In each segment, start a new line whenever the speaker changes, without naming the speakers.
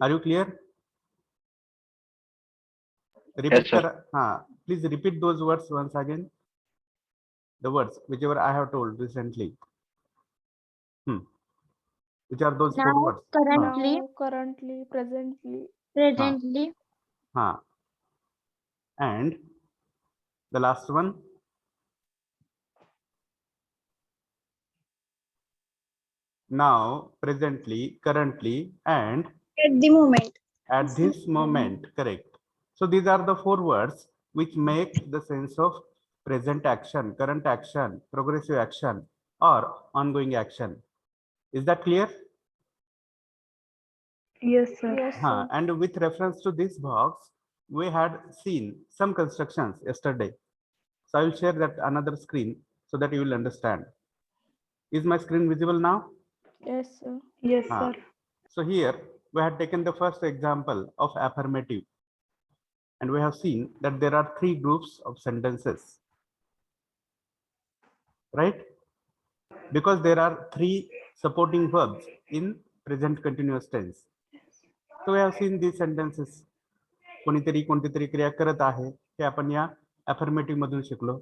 Are you clear?
Yes,
Repeat
sir.
please repeat those words once again. The words whichever I have told recently. Which are those four
Now,
words?
currently,
Now, currently, presently,
presently,
And the last one. Now, presently, currently, and
at the moment.
at this moment. Correct. So these are the four words which make the sense of present action, current action, progressive action, or ongoing action. Is that clear?
yes, sir.
And with reference to this box, we had seen some constructions yesterday. So I will share that another screen so that you will understand. Is my screen visible now?
Yes, sir.
Yes,
sir. So here we had taken the first example of affirmative, and we have seen that there are three groups of sentences, right? Because there are three supporting verbs in present continuous tense. So we have seen these sentences. कोणीतरी कोणतीतरी क्रिया करत आहे हे आपण या affirmative मधून शिकलो.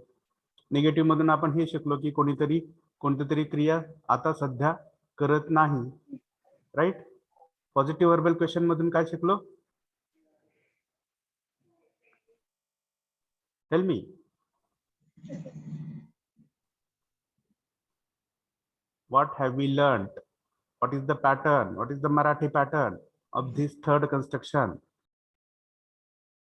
निगेटिव्ह मधून आपण हे शिकलो की कोणीतरी कोणतीतरी क्रिया आता सध्या करत नाही, राईट. पॉझिटिव्ह वर्बल क्वेश्चन मधून काय शिकलो? Tell me. What have we learned? What is the pattern? What is the Marathi pattern of this third construction?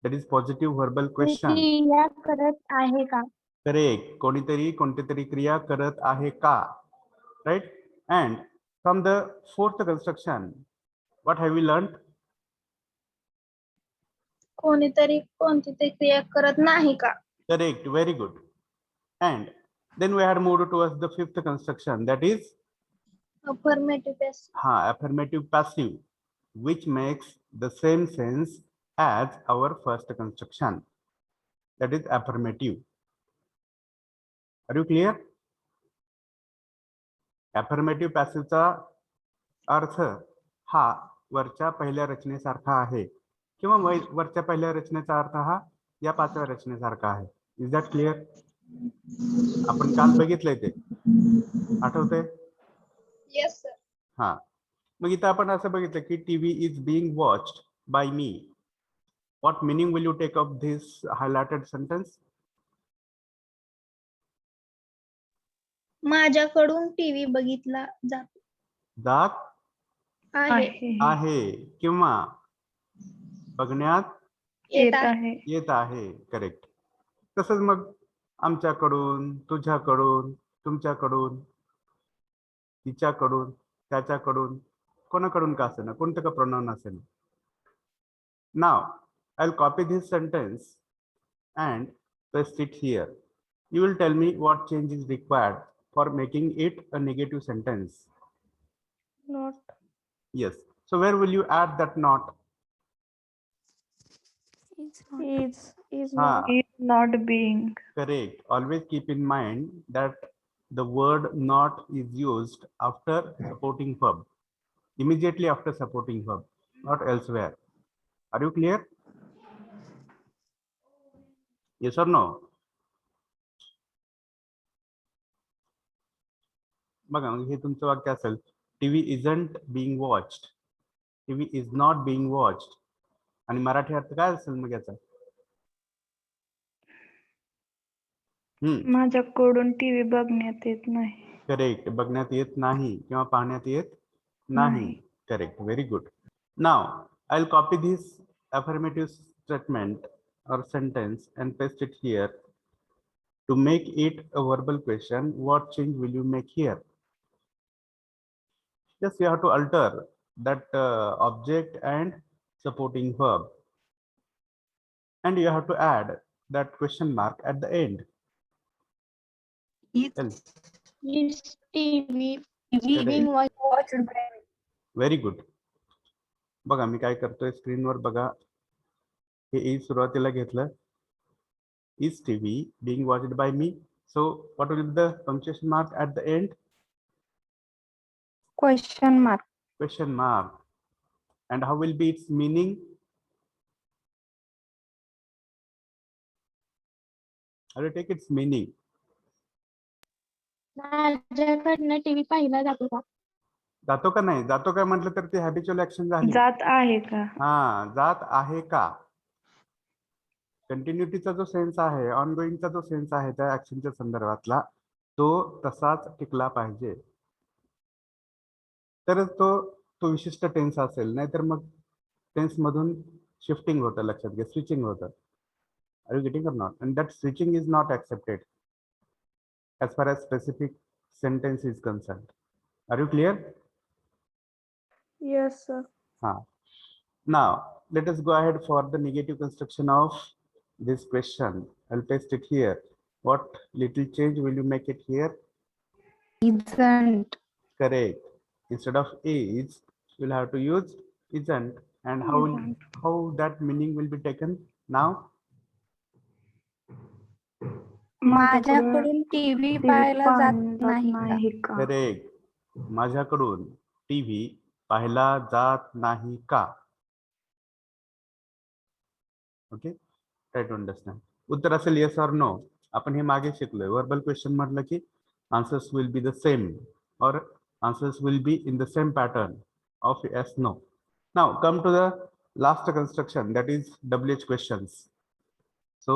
That is positive verbal question.
क्रिया करत आहे का?
Correct. कोणीतरी कोणतीतरी क्रिया करत आहे का? Right? And from the fourth construction, what have we learned?
कोणीतरी कोणतीतरी क्रिया करत नाही का?
Correct. Very good. And then we had moved towards the fifth construction, that is
Affirmative passive.
affirmative passive, which makes the same sense as our first construction, that is affirmative. Are you clear? Affirmative passive चा अर्थ हा वरच्या पहिल्या रचनेसारखा आहे किंवा वरच्या पहिल्या रचनेचा अर्थ हा या पाचव्या रचनेसारखा आहे. Is that clear? आपण काल बघितलंय ते, आठवतंय?
Yes, sir.
मग इथं आपण असं बघितलं की TV is being watched by me. What meaning will you take of this highlighted sentence?
माझ्याकडून टीव्ही बघितला जातो.
जात आहे किंवा बघण्यात येत आहे. करेक्ट. तसंच मग आमच्याकडून, तुझ्याकडून, तुमच्याकडून, तिच्याकडून, त्याच्याकडून, कोणाकडून का असेना, कोणतं का प्रोनाउन असेल. Now I will copy this sentence and paste it here. You will tell me what change is required for making it a negative sentence.
Not.
Yes. So where will you add that not?
Is not being.
Correct. Always keep in mind that the word not is used after supporting verb. Immediately after supporting verb, not elsewhere. Are you clear? Yes or no? बघा हे तुमचं वाक्य असेल, TV isn't being watched, TV is not being watched, आणि मराठी अर्थ काय असेल मग याचा?
माझ्याकडून टीव्ही बघण्यात येत नाही.
करेक्ट. बघण्यात येत नाही किंवा पाहण्यात येत नाही. Correct. Very good. Now I will copy this affirmative statement or sentence and paste it here. To make it a verbal question, what change will you make here? Just you have to alter that object and supporting verb, and you have to add that question mark at the end.
Is TV being watched by me?
Very good. बघा मी काय करतोय स्क्रीनवर बघा, हे is सुरुवातीला घेतलं, is TV being watched by me. So what will be the punctuation mark at the end?
Question mark.
Question mark. And how will be its meaning? How will you take its meaning?
माझ्याकडनं TV पाहिला जातो का?
जातो का नाही? जातो का म्हटलं तर ती हॅबिच्युअल ऍक्शन झाली.
जात आहे का?
हा, जात आहे का? कंटिन्युटीचा जो सेन्स आहे, ऑनगोईंगचा जो सेन्स आहे त्या ऍक्शनच्या संदर्भातला, तो तसाच टिकला पाहिजे, तरच तो विशिष्ट टेन्स असेल. नाहीतर मग टेन्स मधून शिफ्टिंग होतं, लक्षात घ्या, स्विचिंग होतं. Are you getting or not? And that switching is not accepted as far as specific sentence is concerned. Are you clear?
Yes, sir.
Now let us go ahead for the negative construction of this question. I'll paste it here. What little change will you make it here?
Isn't.
Correct. Instead of is, you'll have to use isn't. And how that meaning will be taken now?
माझ्याकडून TV पाहायला जात नाही का?
Correct. माझ्याकडून TV पाहिला जात नाही का? Okay, try to understand. उत्तर असेल येस ऑर नो. आपण हे मागे शिकलोय. वर्बल क्वेश्चन म्हटलं की answers will be the same or answers will be in the same pattern of yes no. Now come to the last construction, that is WH questions. So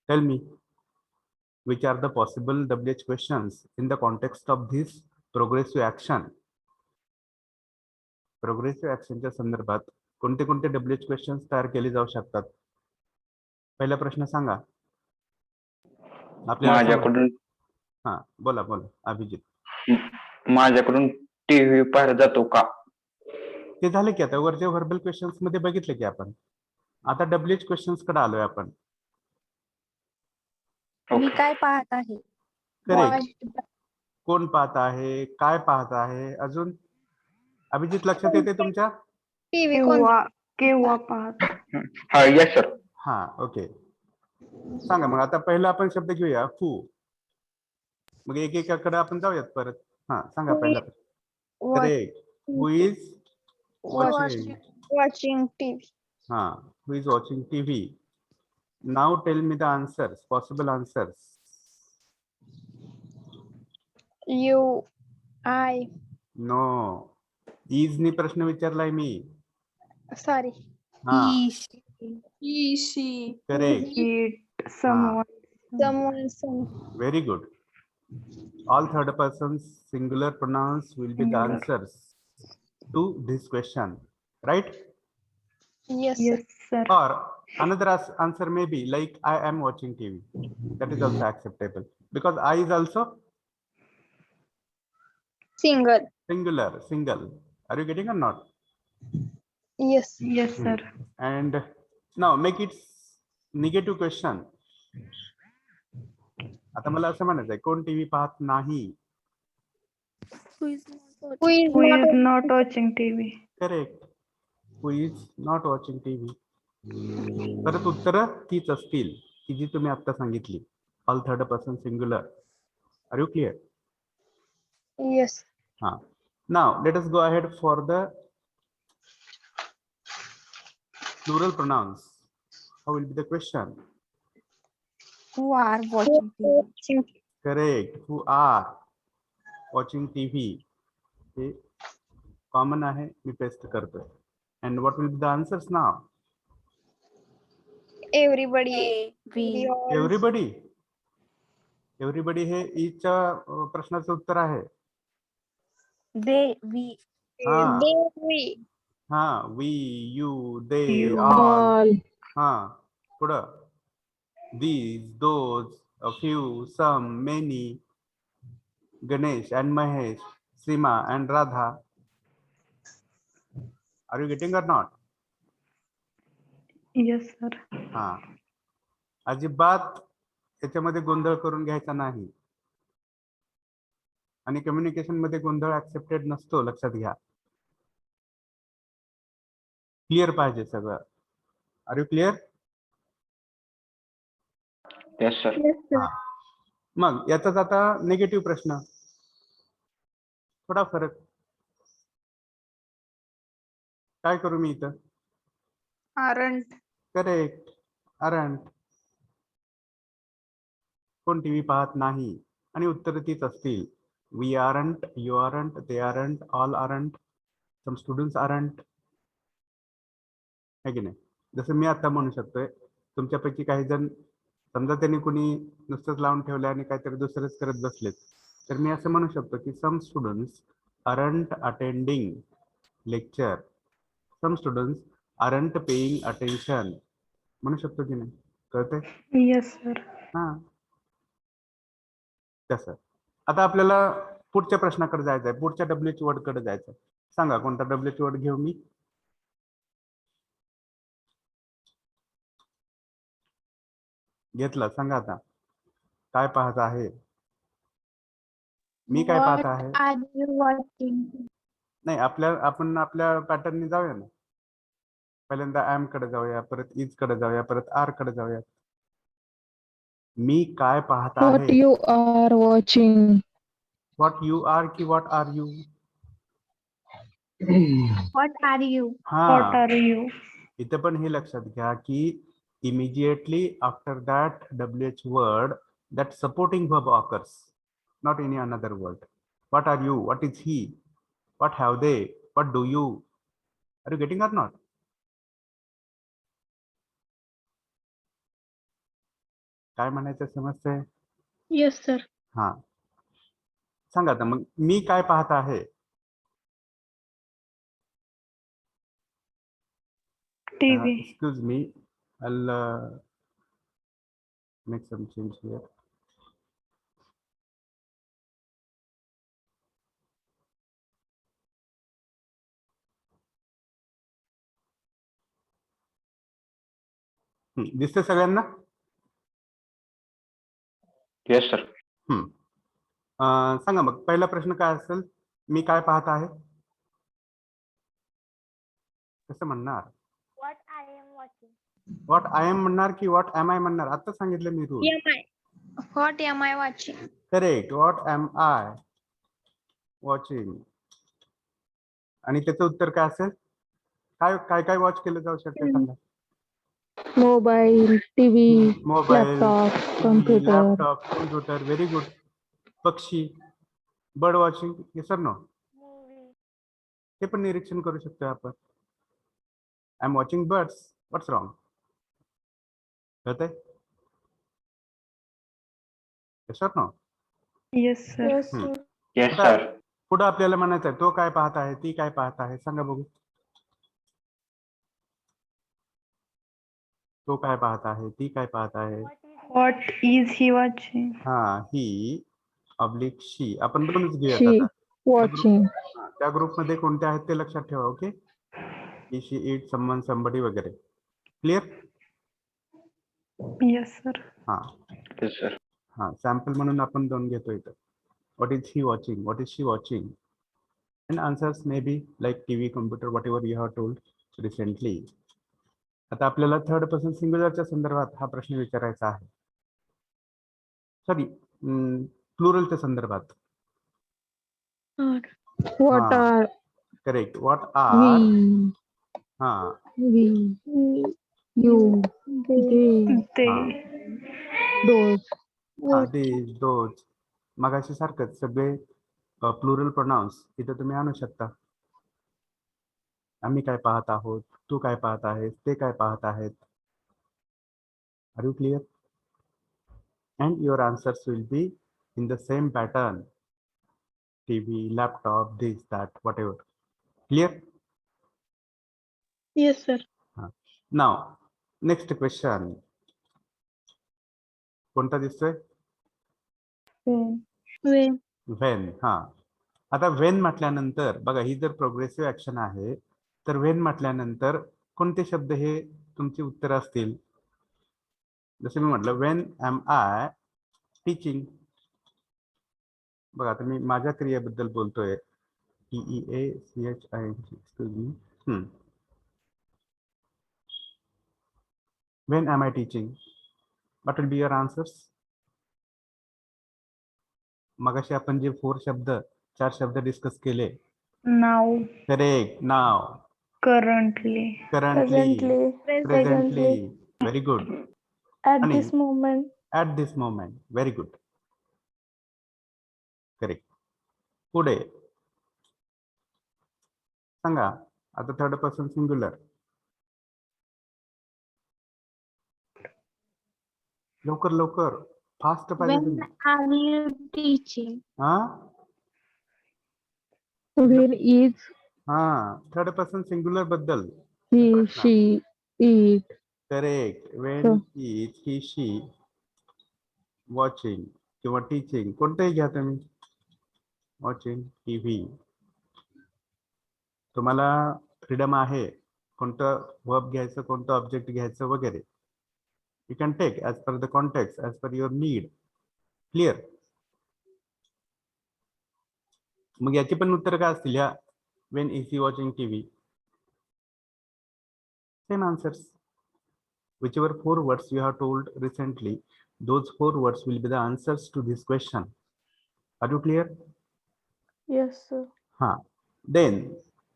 tell me, which are the possible WH questions in the context of this progressive action? Progressive ऍक्शनच्या संदर्भात कोणते कोणते WH questions तयार केले जाऊ शकतात? पहिला प्रश्न सांगा आपल्याला.
माझ्याकडून
हा, बोला अभिजित.
माझ्याकडून टीव्ही पाहिला जातो का?
ते झाले की आता वरच्या व्हर्बल क्वेश्चन्स मध्ये बघितले की आपण. आता WH क्वेश्चन्स कडे आलोय आपण.
मी काय पाहत आहे?
करेक्ट. कोण पाहत आहे, काय पाहत आहे, अजून अभिजित लक्षात येते तुमच्या?
टीव्ही
केव्हा पाहत?
हा, येस सर.
हा, ओके. सांगा मग. आता पहिला आपण शब्द घेऊया, हू. मग एकेकाकडे आपण जाऊयात परत. हा, सांगा पहिला. Correct. Who is
watching TV.
हा, who is watching TV. Now tell me the answers, possible answers.
You, I.
No, is नी प्रश्न विचारलाय मी.
सॉरी.
हा,
he, she.
Correct.
It, someone.
Someone.
Very good. All third persons singular pronouns will be the
Singular.
answers to this question, right?
Yes.
Yes, sir.
Or another answer may be like I am watching TV. That is also acceptable because I is also
Single.
single. Are you getting or not?
Yes.
Yes, sir.
And now make it negative question. आता मला असं म्हणायचंय, कोण TV पाहत नाही?
Who is
Who is not watching TV?
Correct. Who is not watching TV? परत उत्तर तीच असतील की जी तुम्ही आता सांगितली. All third person singular. Are you clear?
Yes.
हा. Now let us go ahead for the plural pronouns. How will be the question?
Who are watching TV?
Correct. Who are watching TV. हे common आहे, मी paste करतोय. And what will be the answers now?
Everybody.
Everybody. Everybody हे ईच्या प्रश्नाचं उत्तर आहे.
They, we.
हा.
They, we.
हा, we, you, they,
You.
All. हा, पुढं these, those, a few, some, many, Ganesh and Mahesh, Sima and Radha. Are you getting or not?
Yes, sir.
हा, अजिबात त्याच्यामध्ये गोंधळ करून घ्यायचा नाही. आणि कम्युनिकेशन मध्ये गोंधळ ऍक्सेप्टेड नसतो, लक्षात घ्या. क्लिअर पाहिजे सगळं. Are you clear?
Yes sir.
मग याचाच आता निगेटिव्ह प्रश्न, थोडा फरक. काय करू मी इथं?
aren't.
Correct, aren't. कोण टीव्ही पाहत नाही आणि उत्तर तीच असतील. We aren't, you aren't, they aren't, all aren't, some students aren't. है की नाही? जसं मी आता म्हणू शकतोय, तुमच्यापैकी काही जण समजा त्यांनी कोणी नुसतंच लावून ठेवलं आणि काहीतरी दुसरंच करत बसलेत, तर मी असं म्हणू शकतो की सम स्टुडंट्स आरंट अटेंडिंग लेक्चर, सम स्टुडंट्स आरंट पेईंग अटेन्शन. म्हणू शकतो की नाही? कळतंय?
Yes, sir.
हा, तसं. आता आपल्याला पुढच्या प्रश्नाकडे जायचं आहे, पुढच्या डब्ल्यूएच वर्ड कडे जायचं. सांगा कोणता डब्ल्यूएच वर्ड घेऊ मी? घेतला, सांगा आता. काय पाहत आहे? मी काय पाहत आहे?
What are you watching?
नाही, आपण आपल्या पॅटर्नने जाऊया ना. पहिल्यांदा एम कडे जाऊया, परत इज कडे जाऊया, परत आर कडे जाऊया. मी काय पाहत
What
आहे?
you are watching?
What you are की what are you?
What are you?
What
हा,
are you?
इथे पण हे लक्षात घ्या की immediately after that WH word, that supporting verb occurs, not any another word. What are you? What is he? What have they? What do you? Are you getting or not? काय म्हणायचं समजतंय?
Yes, sir.
हा, सांगा आता मग मी काय पाहत आहे?
TV.
Excuse me, I'll make some change here. दिसते सगळ्यांना?
Yes sir.
सांगा मग पहिला प्रश्न काय असेल? मी काय पाहत आहे? कसं म्हणणार?
What I am watching.
What I am म्हणणार की व्हॉट एम आय म्हणणार? आता सांगितलं मी rule.
Am I? What am I watching?
Correct, what am I watching. आणि त्याचं उत्तर काय असेल? काय काय काय वॉच केलं जाऊ शकते सांगा?
Mobile, TV,
mobile,
laptop, computer.
Laptop, computer. Very good. पक्षी, बर्ड वॉचिंग, हे सर नो, हे पण निरीक्षण करू शकतो आपण. I am watching birds. What's wrong? कळतंय? Sir no.
Yes, sir.
Yes, sir.
Yes sir.
पुढे आपल्याला म्हणायचं आहे, तो काय पाहत आहे, ती काय पाहत आहे? सांगा बघू. तो काय पाहत आहे, ती काय पाहत आहे?
What is he watching?
हा, ही ऑब्लिक शी. आपण दोनच घेऊयात
She
आता.
watching.
त्या ग्रुपमध्ये कोणते आहेत ते लक्षात ठेवा. Okay, he, she, it, someone, somebody वगैरे. क्लिअर?
Yes, sir.
हा
येस सर.
हा, सॅम्पल म्हणून आपण दोन घेतो इथं. What is he watching? What is she watching? And answers may be like TV, computer, what ever you have told recently. आता आपल्याला थर्ड पर्सन सिंग्युलरच्या संदर्भात हा प्रश्न विचारायचा आहे. सॉरी, प्लुरलच्या संदर्भात.
What are
correct, what are.
we?
हा,
We, you, they,
They.
those.
हा, these, those. मगाशी सारखंच सगळे प्लुरल प्रोनाउन्स इथे तुम्ही आणू शकता. आम्ही काय पाहत आहोत, तू काय पाहत आहेस, ते काय पाहत आहेत. Are you clear? And your answers will be in the same pattern. TV, laptop, this, that, whatever. Clear?
Yes, sir.
Now next question. कोणता दिसतोय?
When.
When.
व्हेन. हा, आता व्हेन म्हटल्यानंतर बघा, ही जर प्रोग्रेसिव्ह ऍक्शन आहे, तर व्हेन म्हटल्यानंतर कोणते शब्द हे तुमची उत्तर असतील? जसं मी म्हटलं, व्हेन एम आय टीचिंग. बघा, आता मी माझ्या क्रियेबद्दल बोलतोय. TEACHING. Excuse me. When am I teaching? What will be your answers? मगाशी आपण जे चार शब्द डिस्कस केले.
Now.
Correct, now.
Currently.
currently,
Presently.
presently. Very good.
At
आणि
this moment.
at this moment. Very good. Correct. पुढे सांगा आता थर्ड पर्सन सिंग्युलर. लवकर लवकर फास्ट पाहिजे
When
तुम्ही.
are you teaching?
हा
When is
हा थर्ड पर्सन सिंग्युलर बद्दल.
he, she, it?
Correct. Wien
So.
Is he she watching किंवा टीचिंग कोणतंही घ्या तुम्ही. Watching TV. तुम्हाला फ्रीडम आहे कोणतं वर्ब घ्यायचं कोणतं ऑब्जेक्ट घ्यायचं वगैरे. You can take as per the context as per your need. Clear. मग याची पण उत्तर काय असतील या when is he watching TV. Same answers. whichever 4 words you have told recently, those 4 words will be the answers to this question. Are you clear?
Yes, sir.
Then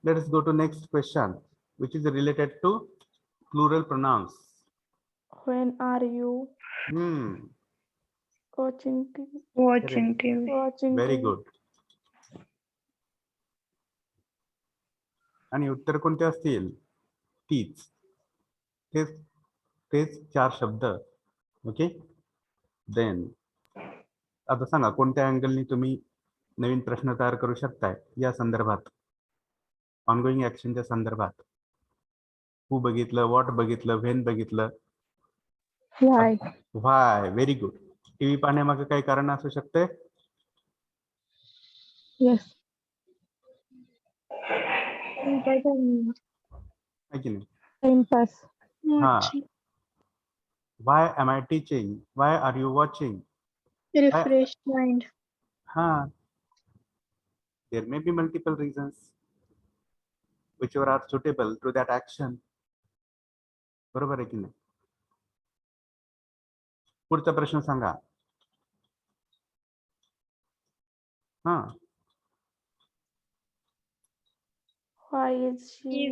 let us go to next question, which is related to plural pronouns.
When are you
Hmm.
watching TV? Watching TV. Watching
Very
TV.
good. आणि उत्तर कोणते असतील. तीच. तेच 4 शब्द. Okay. Then आता सांगा कोणत्या अँगलनी तुम्ही नवीन प्रश्न तयार करू शकताय या संदर्भात. ऑनगोईंग ऍक्शनच्या संदर्भात. हू बघितलं, व्हॉट बघितलं, व्हेन बघितलं.
Why?
Why. Very good. TV पाहण्यामागे काही कारण असू शकते.
Yes.
Entertainment.
है की नाही.
Time pass.
हा. Why am I teaching. Why are you watching.
Refresh mind.
हा. There may be multiple reasons whichever are suitable to that action. बरोबर आहे की नाही. पुढचा प्रश्न सांगा. हा.
Why is she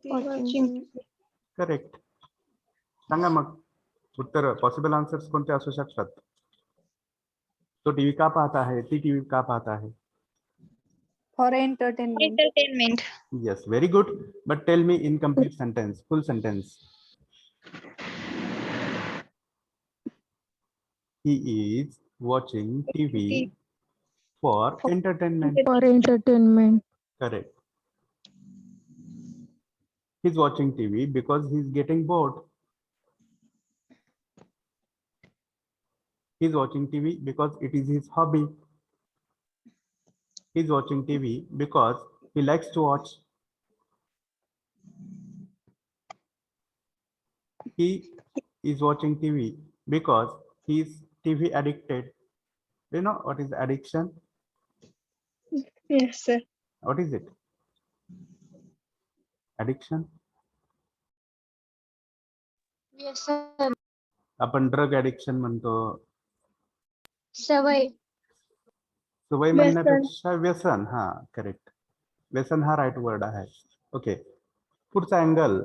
watching TV?
Correct. सांगा मग उत्तर पॉसिबल आन्सर्स कोणते असू शकतात. तो टीव्ही का पाहत आहे, ती टीव्ही का पाहत आहे.
For entertainment.
Entertainment.
Yes, very good. But tell me in complete sentence, full sentence. He is watching TV for entertainment.
For entertainment.
Correct. He's watching TV because he's getting bored. He's watching TV because it is his hobby. He's watching TV because he likes to watch. He is watching TV because he's TV addicted. Do you know what is addiction?
Yes, sir.
What is it? Addiction?
Yes, sir.
आपण drug addiction म्हणतो.
सवय.
सवय म्हणण्यापेक्षा व्यसन. हा correct. व्यसन हा right word आहे. ओके. पुढचा angle.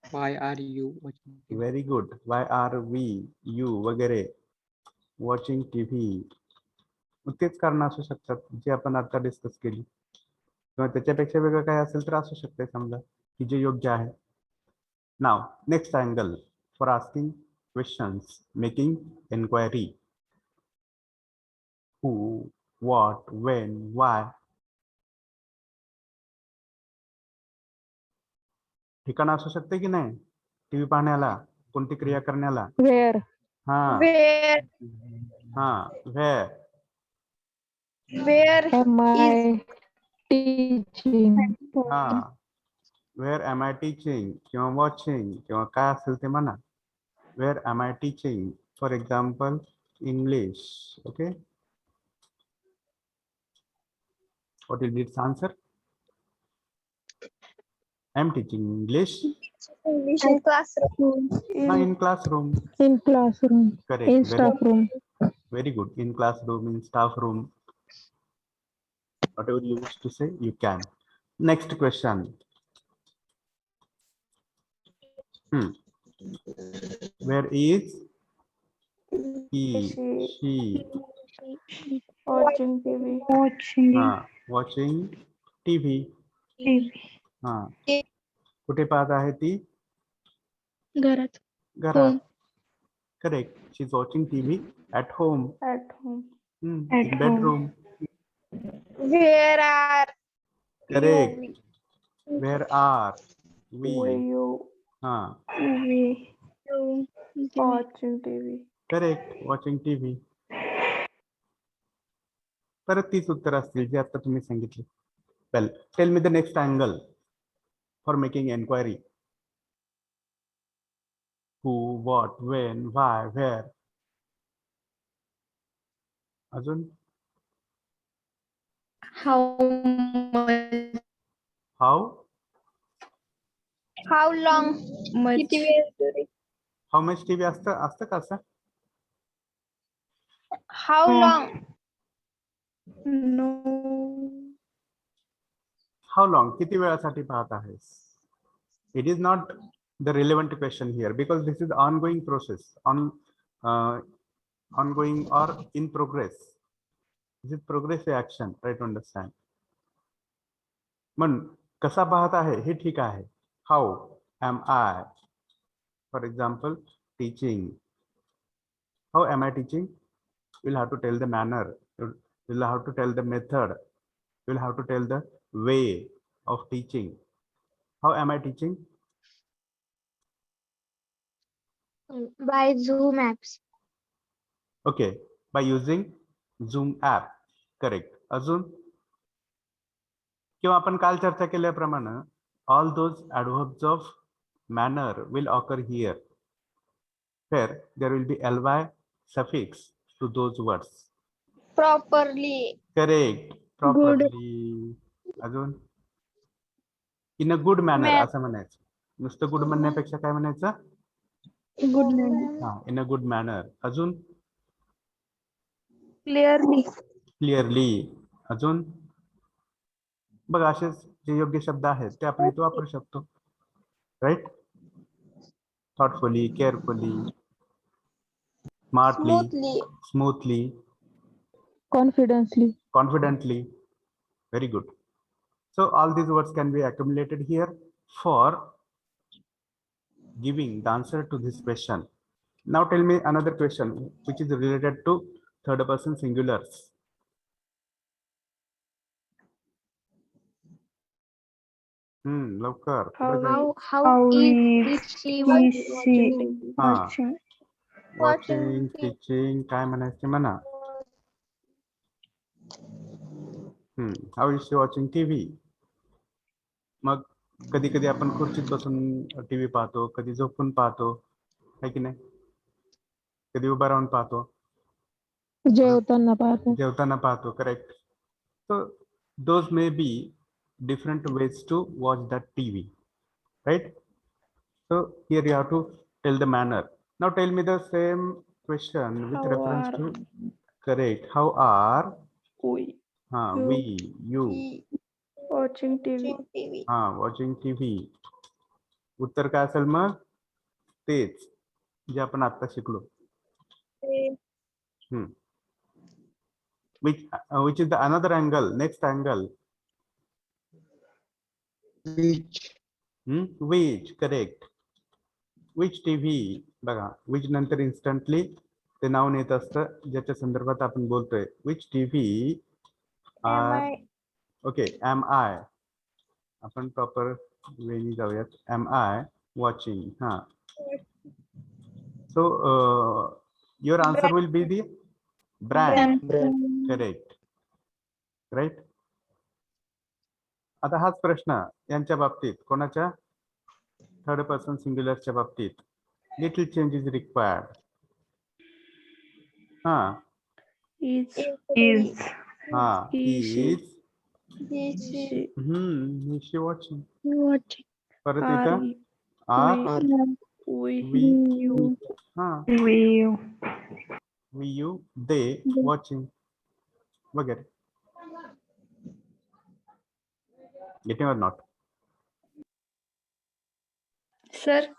Why are you watching TV?
Very good. Why are we you वगैरे वॉचिंग टीव्ही. तेच कारण असू शकतात जे आपण आता डिस्कस केली किंवा त्याच्यापेक्षा वेगळं काय असेल तर असू शकते समजा की जे योग्य आहे. Now next angle for asking questions making enquiry. who, what, when, why. ठिकाण असू शकते की नाही टीव्ही पाहण्याला कोणती क्रिया करण्याला.
Where?
हा.
Where
हा. where.
where
Am I teaching?
हा. where am I teaching किंवा watching किंवा काय असेल ते म्हणा. where am I teaching for example English. Okay. What will be its answer? I am teaching English.
English in classroom.
In classroom.
In classroom.
Correct.
In staff room.
Very good. In classroom, in staff room. Whatever you wish to say, you can. Next question. Where is he? She.
watching TV.
Watching TV. कुठे पाहत आहे ती?
घरात.
घरात. Correct. She's watching TV at home.
At home.
In bedroom.
Where are
Correct. Where are we?
You
you?
watching TV.
Correct. Watching TV. परत तीच उत्तर असतील जी आता तुम्ही सांगितली. Well, tell me the next angle for making inquiry. Who, what, when, why, where. अजून
How much?
how
How long? किती वेळ?
how much TV असतं का असं?
How long?
No.
How long? किती वेळासाठी पाहत आहेस? It is not the relevant question here because this is ongoing process, ongoing or in progress. This is progressive action. Try to understand. मन कसा पाहत आहे हे ठीक आहे. How am I? For example, teaching. How am I teaching? You'll have to tell the manner. You'll have to tell the method. You'll have to tell the way of teaching. How am I teaching?
By Zoom apps.
Okay, by using Zoom app. Correct. अजून किंवा आपण काल चर्चा केल्याप्रमाणे all those adverbs of manner will occur here, where there will be ly suffix to those words.
Properly.
Correct. Properly. अजून in a good manner असं म्हणायचं. नुसतं गुड म्हणण्यापेक्षा काय म्हणायचं?
Good manner.
in a good manner. अजून
Clearly.
Clearly. अजून बघा असेच जे योग्य शब्द आहेत ते आपण इथे वापरू शकतो. Right. Thoughtfully, carefully, smartly, smoothly,
confidently.
confidently. Very good. So all these words can be accumulated here for giving the answer to this question. Now tell me another question which is related to third person singulars. लवकर.
How is she watching?
Watching, teaching, काय म्हणायचे म्हणा. How is she watching TV? मग कधी कधी आपण खुर्चीत बसून TV पाहतो, कधी झोपून पाहतो, है की नाही? कधी उभा राहून पाहतो,
जेवताना पाहतो.
जेवताना पाहतो. Correct. So those may be different ways to watch that TV, right? So here you have to tell the manner. Now tell me the same question with
How
reference
are
to correct. How are
we
you
watching TV?
watching TV. उत्तर काय असेल मग? तेच जे आपण आता शिकलो. Which is the another angle, next angle. Which, correct. Which TV. बघा which नंतर instantly ते नाव येत असतं ज्याच्या संदर्भात आपण बोलतोय. Which TV okay, am I. आपण प्रॉपर वेनी जाऊयात. Am I watching? So your answer will be the brand. Correct. Right. आता हाच प्रश्न यांच्या बाबतीत, कोणाच्या? थर्ड पर्सन सिंग्युलरच्या बाबतीत. Little change is required.
Is
she watching. परत
are
इथं are we you they watching वगैरे. गेटिंग और नॉट?
सर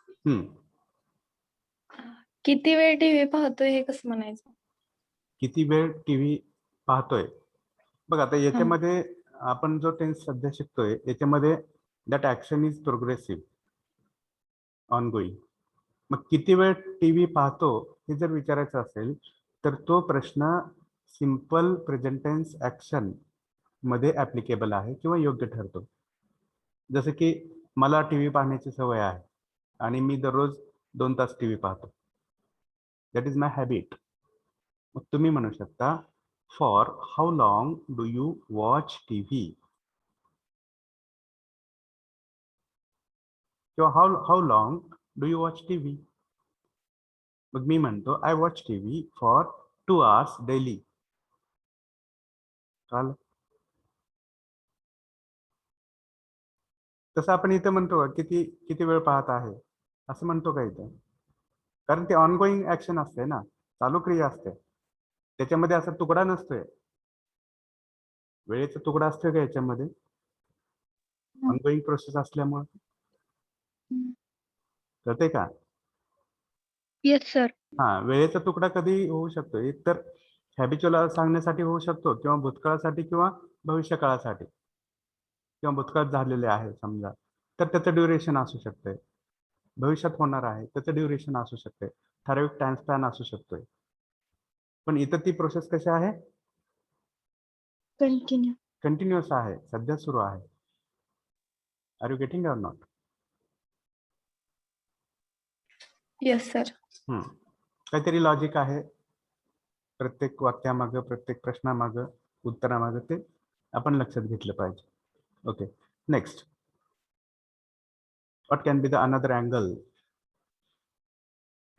किती वेळ टीव्ही पाहतोय हे कसं म्हणायचं?
किती वेळ टीव्ही पाहतोय? बघ आता याच्यामध्ये आपण जो टेन्स सध्या शिकतोय याच्यामध्ये that action is progressive, ongoing. मग किती वेळ टीव्ही पाहतो हे जर विचारायचं असेल तर तो प्रश्न सिंपल प्रेझेंट टेन्स ऍक्शन मध्ये ऍप्लिकेबल आहे किंवा योग्य ठरतो. जसं की मला टीव्ही पाहण्याची सवय आहे आणि मी दररोज 2 तास टीव्ही पाहतो. That is my habit. मग तुम्ही म्हणू शकता for how long do you watch TV, किंवा how long do you watch TV. मग मी म्हणतो I watch TV for 2 hours daily. चालेल. तसं आपण इथं म्हणतो का किती किती वेळ पाहत आहे असं म्हणतो का इथं? कारण ते ऑनगोईंग ऍक्शन असते ना, चालू क्रिया असते, त्याच्यामध्ये असा तुकडा नसतोय, वेळेचा तुकडा असतोय का याच्यामध्ये? ऑनगोईंग प्रोसेस असल्यामुळे कळते का?
Yes sir.
हा, वेळेचा तुकडा कधी होऊ शकतो? एक तर हॅबिच्युअल सांगण्यासाठी होऊ शकतो किंवा भूतकाळासाठी किंवा भविष्यकाळासाठी, किंवा भूतकाळात झालेले आहे समजा तर त्याचं ड्युरेशन असू शकते, भविष्यात होणार आहे त्याचं ड्युरेशन असू शकते, ठराविक टाइम स्पॅन असू शकतोय. पण इथं ती प्रोसेस कशी आहे?
कंटिन्यू.
कंटिन्युअस आहे, सध्या सुरू आहे. Are you getting or not?
Yes sir.
काहीतरी लॉजिक आहे प्रत्येक वाक्यामागं, प्रत्येक प्रश्नामागं, उत्तरामागं, ते आपण लक्षात घेतलं पाहिजे. Okay, next. What can be the another angle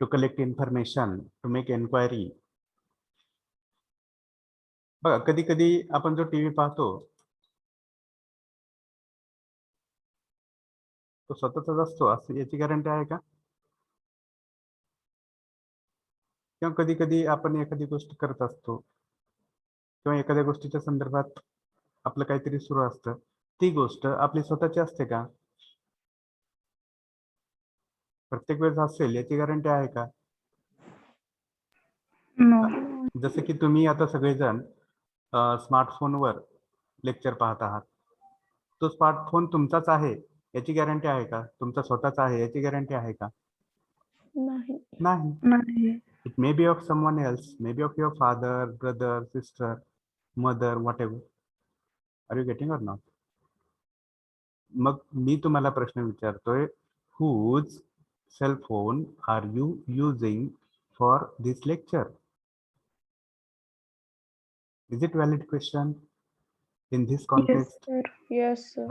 to collect information, to make inquiry? बघा कधी कधी आपण जो टीव्ही पाहतो तो स्वतःचाच असतो असं याची गॅरंटी आहे का? किंवा कधी कधी आपण एखादी गोष्ट करत असतो किंवा एखाद्या गोष्टीच्या संदर्भात आपलं काहीतरी सुरू असतं, ती गोष्ट आपली स्वतःची असते का? प्रत्येक वेळेस असेल याची गॅरंटी आहे का? जसं की तुम्ही आता सगळेजण स्मार्टफोनवर लेक्चर पाहत आहात, तो स्मार्टफोन तुमचाच आहे याची गॅरंटी आहे का? तुमचा स्वतःचा आहे याची गॅरंटी आहे का?
नाही.
नाही. It may be of someone else, may be of your father, brother, sister, mother, whatever. Are you getting or not? मग मी तुम्हाला प्रश्न विचारतोय, whose cell phone are you using for this lecture? Is it valid question in this context?
Yes sir.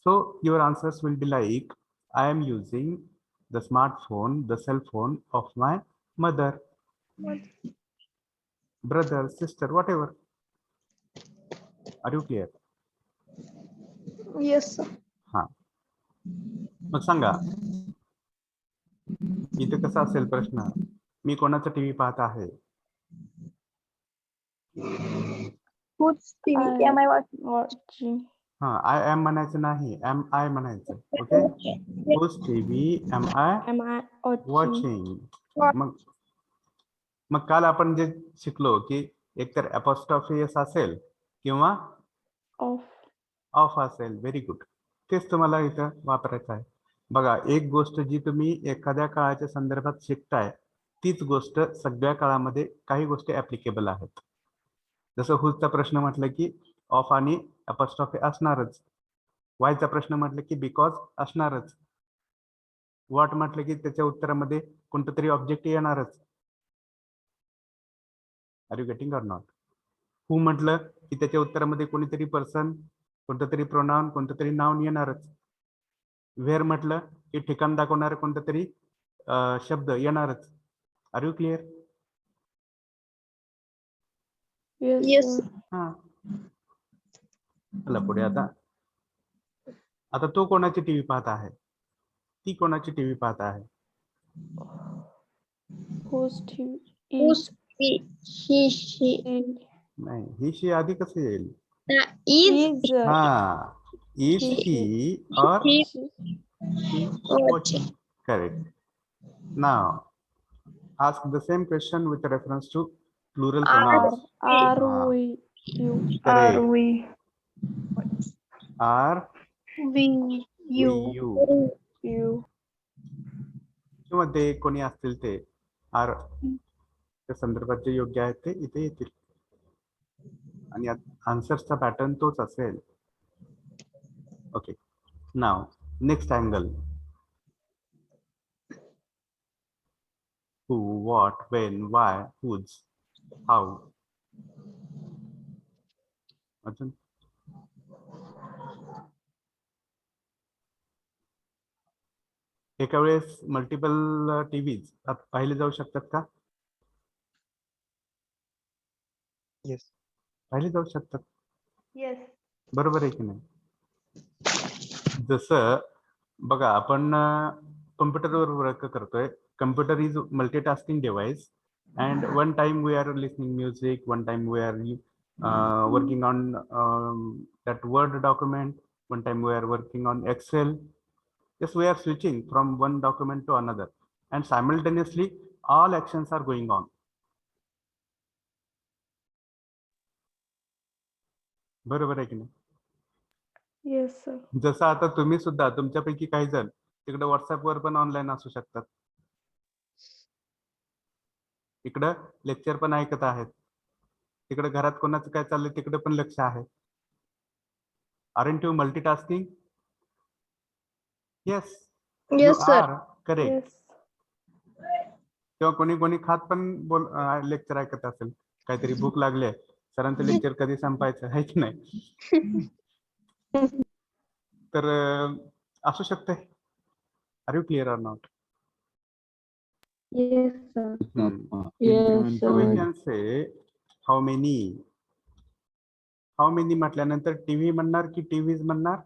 So your answers will be like, I am using the smartphone, the cell phone of my mother, brother, sister, whatever. Are you clear?
Yes sir.
मग सांगा इथे कसा असेल प्रश्न? मी कोणाचा TV पाहत आहे?
Whose TV am I
Watching.
I am म्हणायचं नाही, एम आय म्हणायचं. Okay, whose TV am I
Am I watching?
Watching. मग काल आपण जे शिकलो की एकतर अपॉस्ट्रॉफी एस असेल किंवा
Off.
ऑफ असेल. व्हेरी गुड, तेच तुम्हाला इथं वापरायचं आहे. बघा, एक गोष्ट जी तुम्ही एखाद्या काळाच्या संदर्भात शिकताय तीच गोष्ट सगळ्या काळामध्ये काही गोष्टी ऍप्लिकेबल आहेत. जसं हुजचा प्रश्न म्हटलं की ऑफ आणि अपॉस्ट्रॉफी असणारच, वायचा प्रश्न म्हटलं की बिकॉज असणारच, व्हॉट म्हटलं की त्याच्या उत्तरामध्ये कोणतं तरी ऑब्जेक्ट येणारच. Are you getting or not? Who म्हटलं की त्याच्या उत्तरामध्ये कोणीतरी पर्सन, कोणतं तरी प्रोनाउन, कोणतं तरी नाउन येणारच. वेअर म्हटलं की ठिकाण दाखवणारं कोणतं तरी शब्द येणारच. Are you clear?
Yes
Yes.
sir.
चला पुढे. आता तो कोणाची टीव्ही पाहत आहे? ती कोणाची टीव्ही पाहत आहे?
Whose TV?
Whose he she
नाही, ही शी आधी कसं येईल?
is
Is.
हा, Is he or
He
she
watching.
watching? Correct. Now, ask the same question with reference to plural
Are
pronouns.
Are
Ah.
we you?
Are
Correct.
we?
Are
We,
we
you.
you?
You.
किंवा ते कोणी असतील ते R त्या संदर्भात जे योग्य आहेत ते इथे येतील आणि आन्सर्सचा पॅटर्न तोच असेल. Okay. Now next angle. Who, what, when, why, whose, how. अजून एका वेळेस मल्टिपल टीव्हीज पाहिले जाऊ शकतात का?
येस.
पाहिले जाऊ शकतात.
येस.
बरोबर आहे की नाही? जसं बघा आपण कम्प्युटरवर वर्क करतोय. Computer is multitasking device and one time we are listening music, one time we are working on that Word document, one time we are working on Excel. Yes, we are switching from one document to another and simultaneously all actions are going on. बरोबर आहे की नाही?
Yes, sir.
जसं आता तुम्ही सुद्धा तुमच्यापैकी काही जण तिकडे व्हॉट्सअपवर पण ऑनलाईन असू शकतात, इकडं लेक्चर पण ऐकत आहेत, तिकडे घरात कोणाचं काय चाललंय तिकडे पण लक्ष आहे. Aren't you multitasking? Yes, you
Yes, sir.
are. Correct.
Yes.
किंवा कोणी कोणी खात पण लेक्चर ऐकत असेल, काहीतरी भूक लागले, सरांचं लेक्चर कधी संपायचं आहे की नाही, तर असू शकते. Are you clear or not?
Yes, sir.
Yes, so we can say how many. How many म्हटल्यानंतर टीव्ही म्हणणार की टीव्हीज म्हणणार?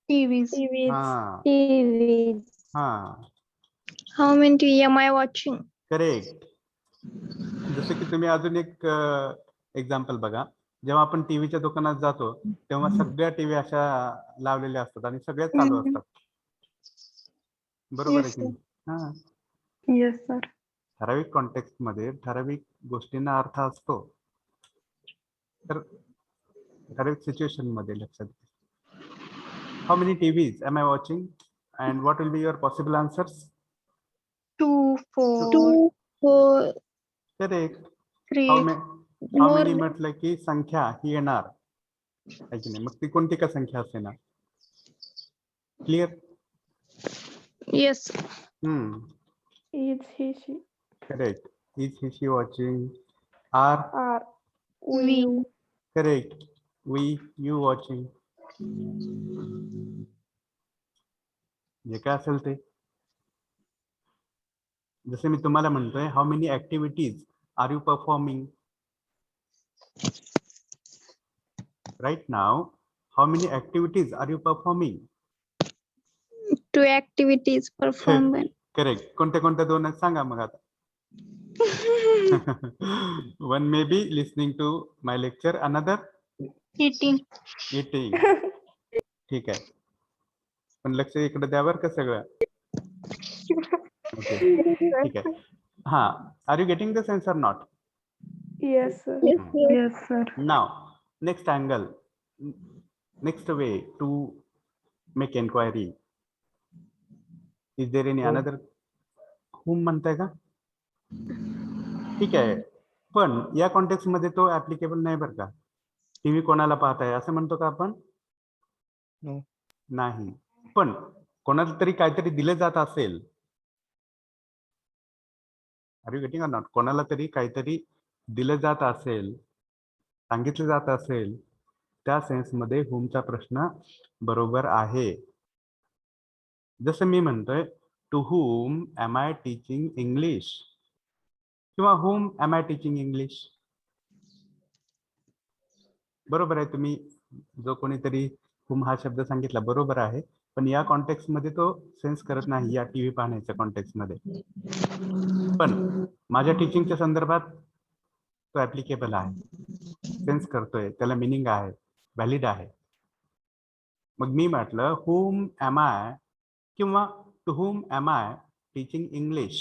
TVs.
हा
TV.
हा
How many TV am I watching?
Correct. जसं की तुम्ही अजून एक एक्झाम्पल बघा. जेव्हा आपण टीव्हीच्या दुकानात जातो तेव्हा सगळ्या टीव्ही अशा लावलेल्या असतात आणि सगळ्या चालू असतात. बरोबर आहे की नाही? हा.
Yes sir.
ठराविक कॉन्टेक्स्ट मध्ये ठराविक गोष्टींना अर्थ असतो, तर ठराविक सिच्युएशन मध्ये लक्षात घ्या. How many TVs am I watching and what will be your possible answers?
2, 4,
2, 4,
correct.
3.
How
more.
Many म्हटलं की संख्या ही येणार आहे की नाही, मग ती कोणती का संख्या असे ना. Clear?
Yes.
Is he, she?
Correct. Is he she watching? Are?
Are we
We.
you?
Correct. We you watching? जे काय असेल ते. जसे मी तुम्हाला म्हणतोय, how many activities are you performing right now? How many activities are you performing?
2 activities performed by.
Correct. कोणत्या कोणत्या दोन आहेत सांगा मग आता. One may be listening to my lecture, another
Eating.
Eating. ठीक आहे, पण लक्ष इकडे द्यावर का सगळं. ओके ठीक आहे. हा, are you getting the sense or not?
Yes, sir.
Yes, sir.
Yes sir.
Now next angle, next way to make enquiry. Is there any another? Whom म्हणताय का? ठीक आहे, पण या कॉन्टेक्स्ट मध्ये तो ऍप्लिकेबल नाही बरं का. टीव्ही कोणाला पाहताय असं म्हणतो का आपण?
No.
नाही. पण कोणाला तरी काहीतरी दिलं जात असेल, are you getting or not? कोणाला तरी काहीतरी दिलं जात असेल, सांगितलं जात असेल, त्या सेन्समध्ये हुमचा प्रश्न बरोबर आहे. जसं मी म्हणतोय, to whom am I teaching English किंवा whom am I teaching English. बरोबर आहे, तुम्ही जो कोणीतरी हुम हा शब्द सांगितला बरोबर आहे, पण या कॉन्टेक्स्ट मध्ये तो सेन्स करत नाही, या टीव्ही पाहण्याच्या कॉन्टेक्स्ट मध्ये. पण माझ्या टीचिंगच्या संदर्भात तो ऍप्लिकेबल आहे, सेन्स करतोय, त्याला मिनिंग आहे, व्हॅलिड आहे. मग मी म्हटलं whom am I किंवा to whom am I teaching English.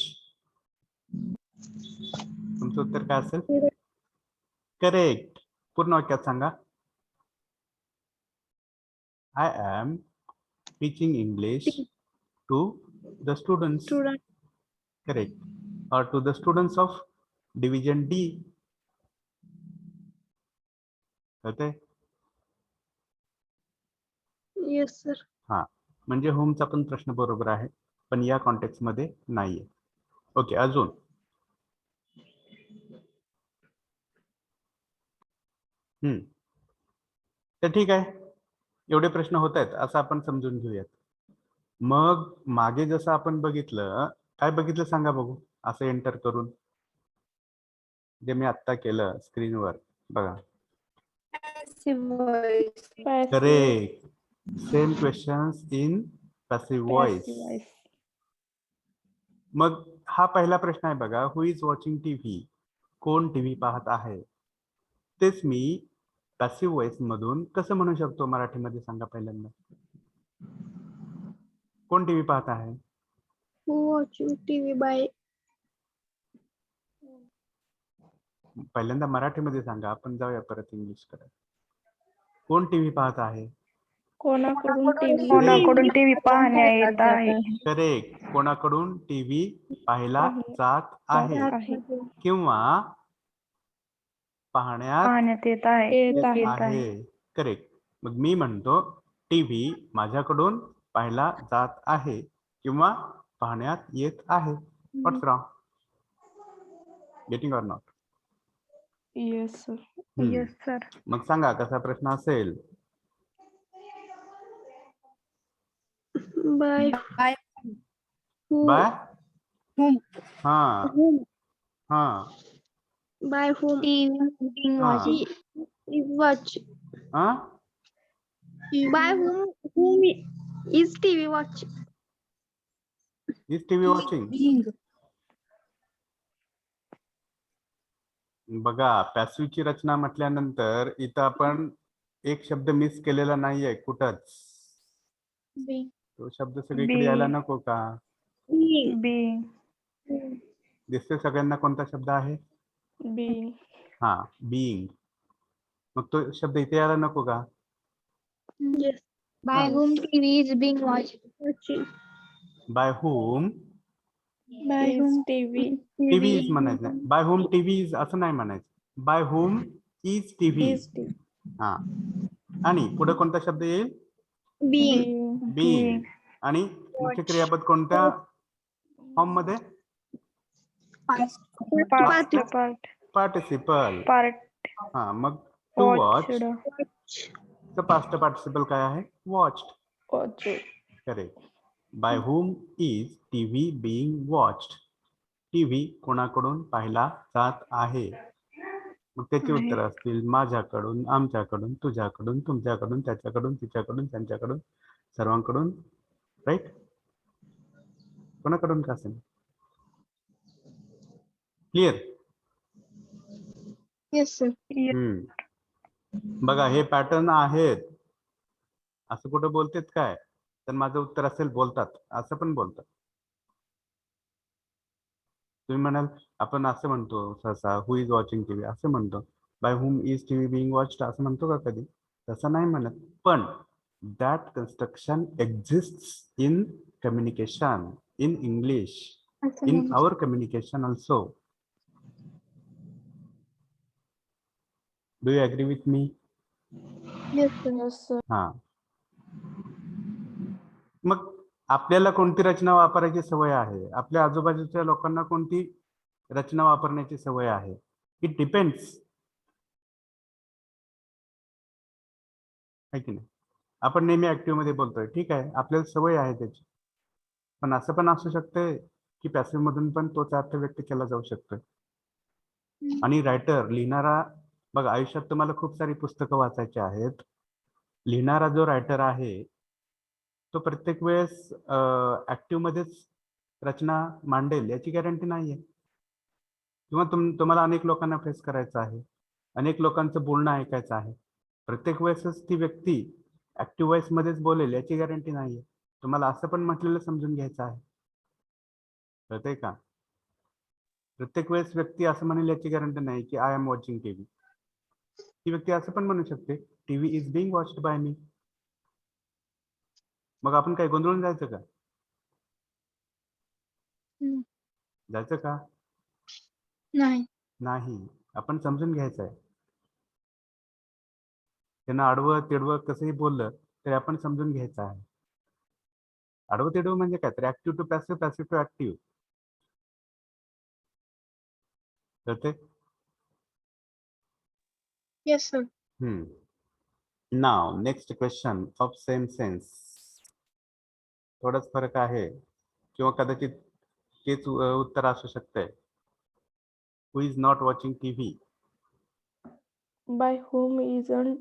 तुमचं उत्तर काय असेल? करेक्ट. पूर्ण वाक्यात सांगा. I am teaching English to the students.
Student.
Correct. Or to the students of division D. कळतंय?
Yes, sir.
हा, म्हणजे होमचा पण प्रश्न बरोबर आहे, पण या कॉन्टेक्स्ट मध्ये नाहीये. ओके, अजून तर ठीक आहे, एवढे प्रश्न होत आहेत असं आपण समजून घेऊयात. मग मागे जसं आपण बघितलं, काय बघितलं सांगा बघू, असं एंटर करून जे मी आत्ता केलं स्क्रीनवर बघा. Correct. Same questions in passive voice. मग हा पहिला प्रश्न आहे बघा, हु इज वॉचिंग टीव्ही, कोण टीव्ही पाहत आहे. तेच मी पॅसिव्ह व्हॉइस मधून कसं म्हणू शकतो मराठीमध्ये सांगा पहिल्यांदा. कोण टीव्ही पाहत आहे?
Who watching TV by
पहिल्यांदा मराठीमध्ये सांगा, आपण जाऊया परत इंग्लिश कडे. कोण टीव्ही पाहत आहे?
कोणाकडून टीव्ही
कोणाकडून टीव्ही पाहण्या येत आहे.
करेक्ट. कोणाकडून टीव्ही पाहिला जात आहे
आहे
किंवा पाहण्यात
पाहण्यात येत आहे.
येत आहे.
आहे. करेक्ट. मग मी म्हणतो टीव्ही माझ्याकडून पाहिला जात आहे किंवा पाहण्यात येत आहे. What's wrong? Getting or not?
Yes sir.
Yes sir.
मग सांगा कसा प्रश्न असेल.
by who
by
Whom.
हा
whom
हा
by whom
being
हा
is watch
हा
by whom is TV watch.
Is TV watching. बघा, पॅसिव्हची रचना म्हटल्यानंतर इथं आपण एक शब्द मिस केलेला नाहीये कुठंच.
Being.
तो शब्द सगळीकडे यायला नको का?
being.
दिसतोय सगळ्यांना कोणता शब्द आहे?
बीइंग.
हा, बीइंग. मग तो शब्द इथे यायला नको का?
Yes.
By whom TV is being watched.
Watching.
By whom
by whom TV
TV is म्हणायचं नाही. बाय हुम टीव्ही इज असं नाही म्हणायचं. By whom is TV.
Is TV.
हा, आणि पुढे कोणता शब्द येईल?
Being.
बीइंग. आणि मुख्य क्रियापद कोणत्या फॉर्म मध्ये?
Past
participle.
part.
हा, मग टू वॉच
Watched.
च पास्ट पार्टिसिपल काय आहे? Watched. Correct. By whom is TV being watched. TV कोणाकडून पाहिला जात आहे. मग त्याची उत्तर असतील माझ्याकडून, आमच्याकडून, तुझ्याकडून, तुमच्याकडून, त्याच्याकडून, तिच्याकडून, त्यांच्याकडून, सर्वांकडून. राईट? कोणाकडून का असेल? क्लिअर?
Yes, sir.
बघा, हे पॅटर्न आहेत. असं कुठं बोलतेत काय? तर माझं उत्तर असेल बोलतात. असं पण बोलतात. तुम्ही म्हणाल आपण असं म्हणतो सहसा, हु इज वॉचिंग टीव्ही असं म्हणतो. By whom is TV being watched असं म्हणतो का कधी? तसं नाही म्हणत. पण that construction exist in communication, in English, in our communication also. Do you agree with me?
Yes, sir.
Yes sir.
हा. मग आपल्याला कोणती रचना वापरायची सवय आहे? आपल्या आजूबाजूच्या लोकांना कोणती रचना वापरण्याची सवय आहे? It depends. आहे की नाही? आपण नेहमी ऍक्टिव्ह मध्ये बोलतोय, ठीक आहे, आपल्याला सवय आहे त्याची. पण असं पण असू शकते की पॅसिव्ह मधून पण तोच अर्थ व्यक्त केला जाऊ शकतोय. आणि रायटर, लिहिणारा, बघा आयुष्यात तुम्हाला खूप सारी पुस्तकं वाचायची आहेत. लिहिणारा जो रायटर आहे तो प्रत्येक वेळेस ऍक्टिव्ह मध्येच रचना मांडेल याची गॅरंटी नाहीये. किंवा तुम्हाला अनेक लोकांना फेस करायचं आहे, अनेक लोकांचं बोलणं ऐकायचं आहे. प्रत्येक वेळेसच ती व्यक्ती ऍक्टिव्ह व्हॉइस मध्येच बोलेल याची गॅरंटी नाहीये. तुम्हाला असं पण म्हटलेलं समजून घ्यायचं आहे. कळतंय का? प्रत्येक वेळेस व्यक्ती असं म्हणेल याची गॅरंटी नाही की आय एम वॉचिंग टीव्ही. ती व्यक्ती असं पण म्हणू शकते TV is being watched by me. मग आपण काय गोंधळून जायचं का?
हम्म.
जायचं का?
नाही.
नाही. आपण समजून घ्यायचं आहे. त्यांना आडवं तिडवं कसंही बोललं तरी आपण समजून घ्यायचं आहे. आडवं तिडवं म्हणजे काय तर active to passive, passive to active. कळते?
Yes, sir.
Now next question of same sense. थोडाच फरक आहे किंवा कदाचित तेच उत्तर असू शकतंय. Who is not watching TV?
By whom isn't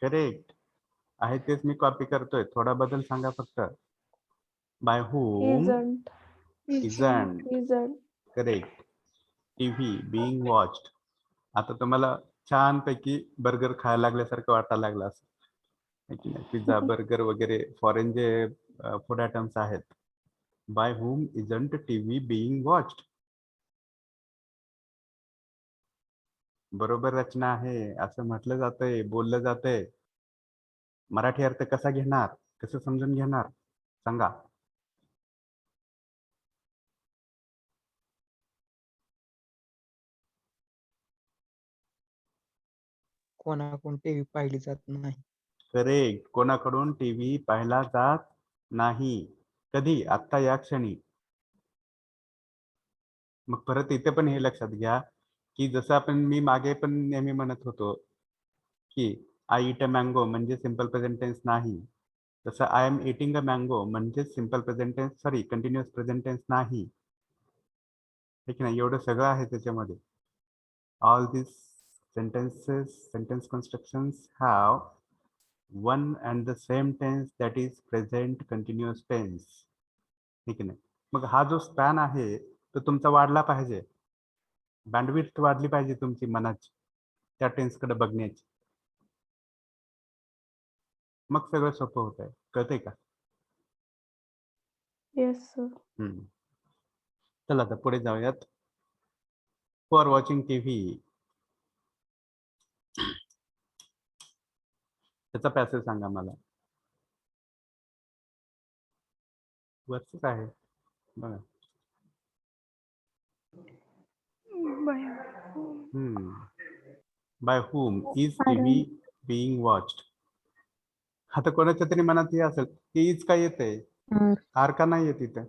correct आहे तेच मी कॉपी करतोय. थोडा बदल सांगा फक्त. By whom
isn't
isn't.
Isn't
correct. TV being watched. आता तुम्हाला छानपैकी बर्गर खायला लागल्यासारखं वाटायला लागलं असं. पिझ्झा बर्गर वगैरे फॉरेन जे फूड आयटम्स आहेत. By whom isn't TV being watched. बरोबर रचना आहे असं म्हटलं जातंय, बोललं जातंय. मराठी अर्थ कसा घेणार, कसं समजून घेणार सांगा.
कोणाकडून टीव्ही पाहिली जात नाही.
करेक्ट. कोणाकडून टीव्ही पाहिला जात नाही. कधी? आत्ता या क्षणी. मग परत इथे पण हे लक्षात घ्या की जसं आपण मी मागे पण नेहमी म्हणत होतो की आय इट अ मँगो म्हणजे सिम्पल प्रेझेंट टेन्स नाही. तसं I am eating a mango म्हणजे simple present tense, sorry continuous present tense नाही. ठीक नाही? एवढं सगळं आहे त्याच्यामध्ये. All this sentences, sentence constructions have one and the same tense, that is present continuous tense. ठीक आहे. मग हा जो स्पॅन आहे तो तुमचा वाढला पाहिजे. बँडविड्थ वाढली पाहिजे तुमची मनाची त्या टेन्सकडे बघण्याची. मग सगळं सोपं होत आहे. कळतंय का?
Yes sir.
चला आता पुढे जाऊयात. फॉर वॉचिंग टीव्ही त्याचा पॅसेज सांगा मला. वरच आहे बघा. By whom is TV being watched? आता कोणाच्या तरी मनात हे असेल की इज काय येते, आर का नाही येत इथे?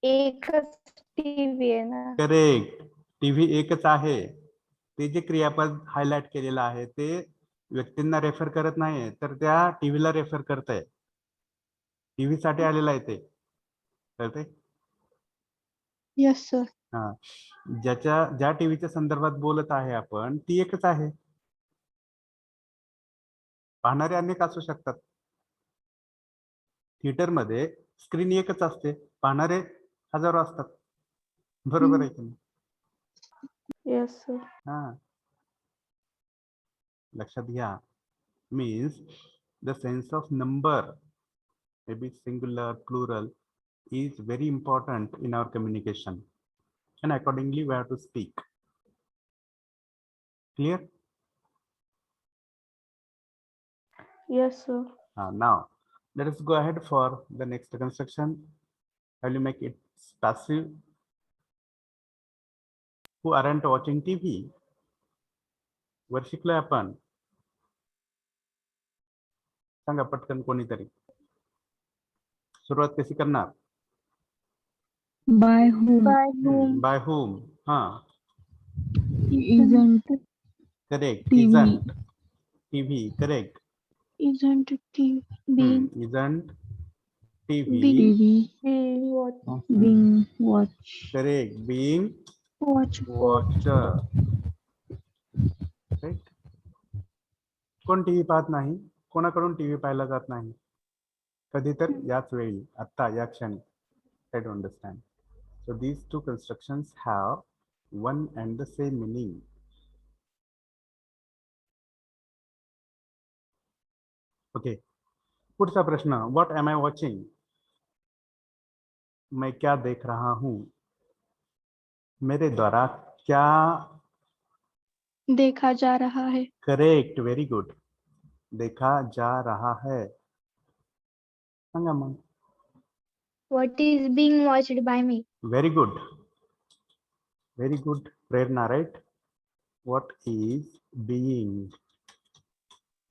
एकच टीव्ही आहे ना.
करेक्ट. टीव्ही एकच आहे. ते जे क्रियापद हायलाइट केलेलं आहे ते व्यक्तींना रेफर करत नाही तर त्या टीव्हीला रेफर करतंय. टीव्ही साठी आलेला आहे ते. कळतंय?
Yes, sir.
हा. ज्या टीव्हीच्या संदर्भात बोलत आहे आपण ती एकच आहे. पाहणारे अनेक असू शकतात. थिएटरमध्ये स्क्रीन एकच असते, पाहणारे हजारो असतात. बरोबर आहे की नाही?
Yes sir.
हा. लक्षात घ्या. Means the sense of number, may be singular, plural, is very important in our communication and accordingly we have to speak. Clear?
Yes sir.
Now let us go ahead for the next construction. I will make it passive. Who aren't watching TV? वर शिकलोय आपण. सांगा पटकन कोणीतरी. सुरुवात कशी करणार?
By whom?
By whom? हा.
Isn't
Correct.
TV.
Isn't TV. Correct.
Isn't TV being
Isn't TV
Being what?
being watched?
correct? Being
watched?
watched. Right? कोण टीव्ही पाहत नाही? कोणाकडून टीव्ही पाहिला जात नाही? कधी तर याच वेळी, आत्ता या क्षणी. Try to understand. So these two constructions have one and the same meaning. Okay, पुढचा प्रश्न. What am I watching? मैं क्या देख रहा हूं? मेरे द्वारा क्या?
देखा जा रहा है.
Correct, very good. देखा जा रहा है. सांगा मग.
What is being watched by me?
Very good, very good Prerna, right. What is being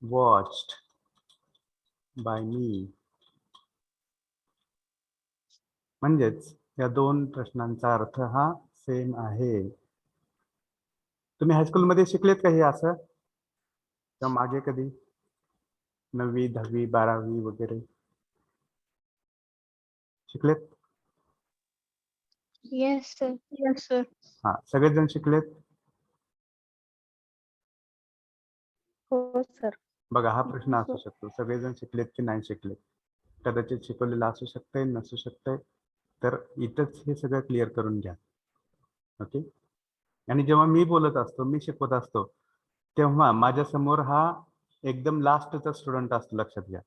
watched by me? म्हणजेच या दोन प्रश्नांचा अर्थ हा सेम आहे. तुम्ही हायस्कूलमध्ये शिकलेत का हे असं, किंवा मागे कधी 9वी 10वी 12वी वगैरे शिकलेत?
Yes, sir.
Yes, sir.
हा, सगळेजण शिकलेत?
हो सर.
बघा, हा प्रश्न असू शकतो, सगळेजण शिकलेत की नाही शिकलेत. कदाचित शिकवलेलं असू शकतंय, नसू शकतंय. तर इथंच हे सगळं क्लिअर करून घ्या. ओके. आणि जेव्हा मी बोलत असतो, मी शिकवत असतो, तेव्हा माझ्यासमोर हा एकदम लास्टचा स्टुडंट असतो, लक्षात घ्या,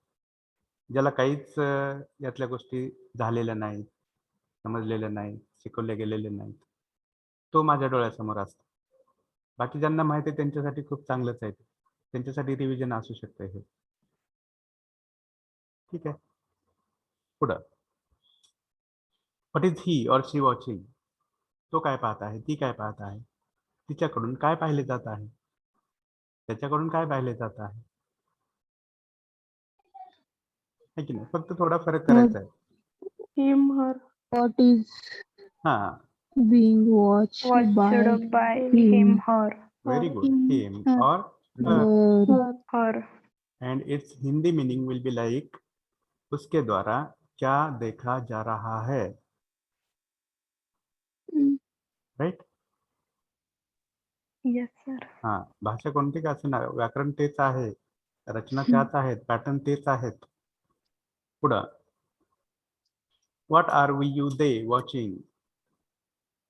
ज्याला काहीच यातल्या गोष्टी झालेल्या नाहीत, समजलेल्या नाहीत, शिकवल्या गेलेल्या नाहीत. तो माझ्या डोळ्यासमोर असतो. बाकी ज्यांना माहिती आहे त्यांच्यासाठी खूप चांगलंच आहे, त्यांच्यासाठी रिव्हिजन असू शकतं हे. ठीक आहे. पुढं. What is he or she watching? तो काय पाहत आहे, ती काय पाहत आहे, तिच्याकडून काय पाहिले जात आहे, त्याच्याकडून काय पाहिले जात आहे. है की नाही? फक्त थोडा फरक करायचा आहे.
Him, her.
What is
हा,
being watched by
Watched by
him?
him, her.
Very good. Him
her.
और
Her.
Her.
End it's Hindi meaning will be like उसके द्वारा क्या देखा जा रहा है.
Mm.
राइट.
Yes, sir.
हा, भाषा कोणती का असं ना, व्याकरण तेच आहे, रचना त्याच आहेत, पॅटर्न तेच आहेत. पुढं. What are we you they watching?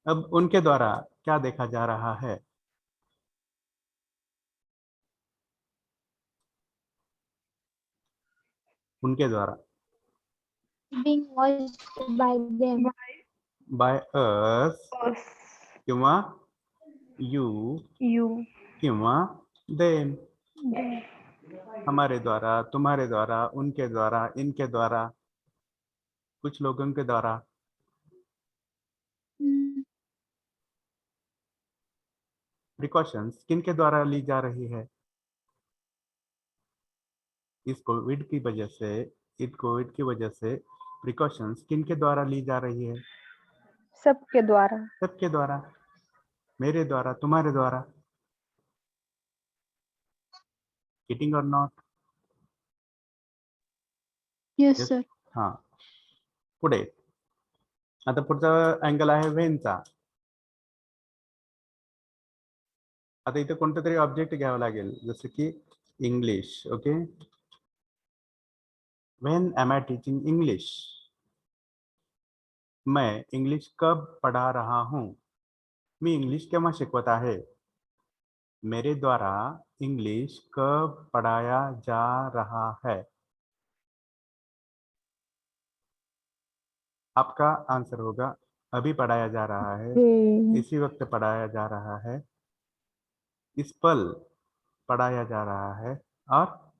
अब उनके द्वारा क्या देखा जा रहा है? उनके द्वारा.
Being watched by them.
By us
Us.
किंवा यू
You.
किंवा देम.
They.
हमारे द्वारा, तुम्हारे द्वारा, उनके द्वारा, इनके द्वारा, कुछ लोगों के द्वारा.
Mm.
प्रिकॉशंस किनके द्वारा ली जा रही है? इस कोविड की वजह से प्रिकॉशंस किनके द्वारा ली जा रही है?
सबके द्वारा.
सबके द्वारा. मेरे द्वारा, तुम्हारे द्वारा. किटिंग और नॉट?
Yes,
Yes.
sir.
हा. पुढे. आता पुढचा अँगल आहे व्हेनचा. आता इथे कोणतं तरी ऑब्जेक्ट घ्यावं लागेल, जसं की English. Okay. When am I teaching English? मैं इंग्लिश कब पढ़ा रहा हूं? मी इंग्लिश केव्हा शिकवत आहे? मेरे द्वारा इंग्लिश कब पढ़ाया जा रहा है? आपका आंसर होगा अभी पढ़ाया जा रहा है,
Hey.
इसी वक्त पढ़ाया जा रहा है, इस पल पढ़ाया जा रहा है, और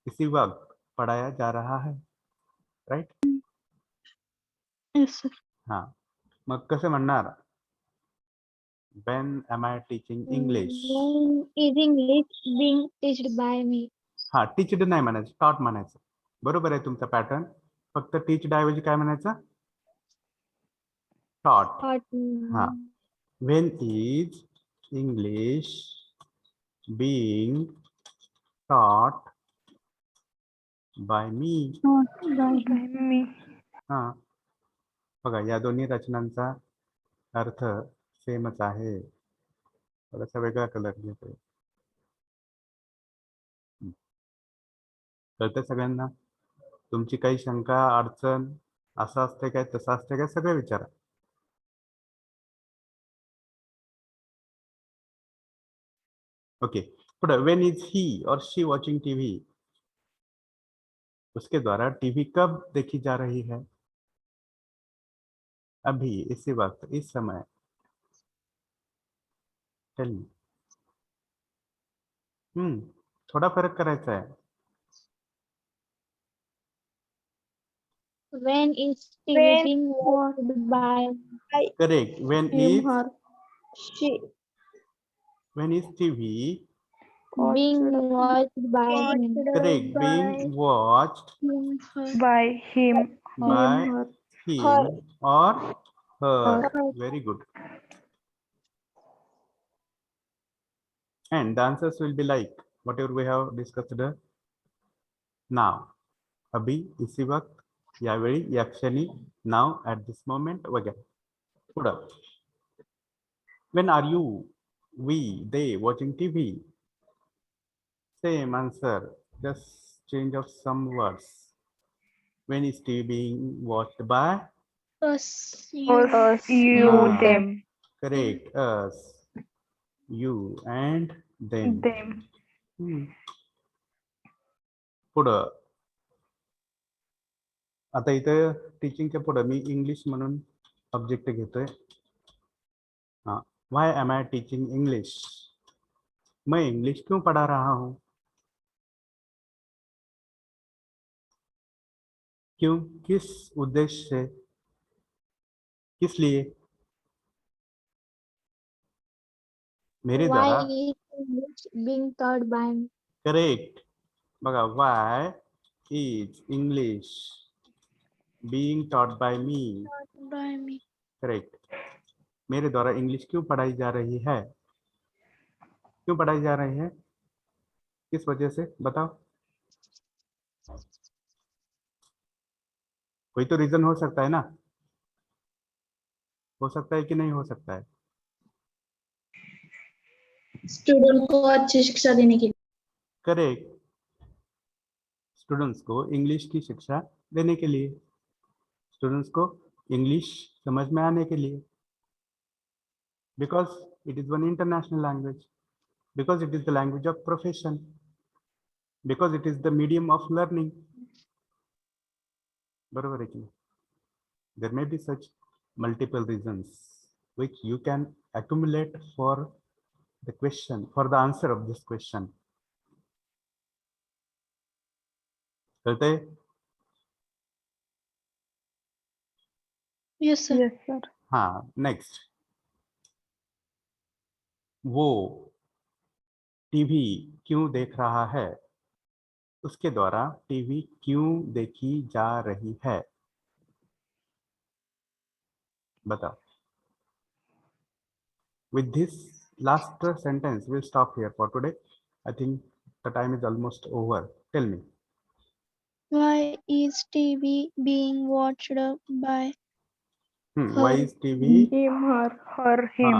इसी वक्त पढ़ाया जा रहा है. राइट.
Yes, sir.
हा, मग कसं म्हणणार? When am I teaching English?
When is English being teached by me?
हा, टीचड नाही म्हणायचं, टॉट म्हणायचं. बरोबर आहे तुमचा पॅटर्न. फक्त टीचड ऐवजी काय म्हणायचं? टॉट.
Taught
हा.
me.
When is English being taught by me?
Not by
By me.
हा, बघा या दोन्ही रचनांचा अर्थ सेमच आहे, थोडासा वेगळा कलर घेतोय. कळतं सगळ्यांना? तुमची काही शंका, अडचण, असं असते काय, तसं असते काय, सगळं विचारा. Okay. when is he or she watching TV? उसके द्वारा टीवी कब देखी जा रही है? अभी, इसी वक्त, इस समय। Tell me. थोड़ा फर्क करायचा है.
When is TV
When
being watched by
Correct. When
him, her,
she
is TV
being
watched
watched by him?
correct being watched
him, her,
by him,
by
her,
him or her?
her.
Very good. And the answers will be like whatever we have discussed now. अभी, इसी वक्त, यावेळी, या क्षणी, now, at this moment, वगैरह. पुढं. When are you, we, they watching TV? Same answer, just change of some words. When is TV being watched by?
us, you,
Us, you,
Ah.
them,
Correct, us, you and them.
them.
पुढं. आता इथं टीचिंगच्या पुढं मी English म्हणून object घेतोय. हाँ, Why am I teaching English? मैं English क्यों पढ़ा रहा हूँ? क्यों, किस उद्देश्य से, किस लिए? मेरे
Why
द्वारा.
is English being taught by me?
Correct. बघा, why is English being taught by me?
by me,
correct. मेरे द्वारा इंग्लिश क्यों पढ़ाई जा रही है? क्यों पढ़ाई जा रही है? किस वजह से? बताओ. कोई तो रीजन हो सकता है ना? हो सकता है कि नहीं हो सकता है?
स्टूडेंट को अच्छी शिक्षा देने के लिए.
करेक्ट. स्टूडेंट्स को इंग्लिश की शिक्षा देने के लिए, स्टूडेंट्स को इंग्लिश समझ में आने के लिए. Because it is one international language, because it is the language of profession, because it is the medium of learning. बरोबर है कि नहीं? There may be such multiple reasons which you can accumulate for the question, for the answer of this question. कळतंय?
yes sir,
Yes, sir.
हाँ, next. वो TV क्यों देख रहा है? उसके द्वारा टीवी क्यों देखी जा रही है? बताओ. With this last sentence, we'll stop here for today. I think the time is almost over. Tell me.
why is TV being watched by
Why
her?
is TV
Him, her, him.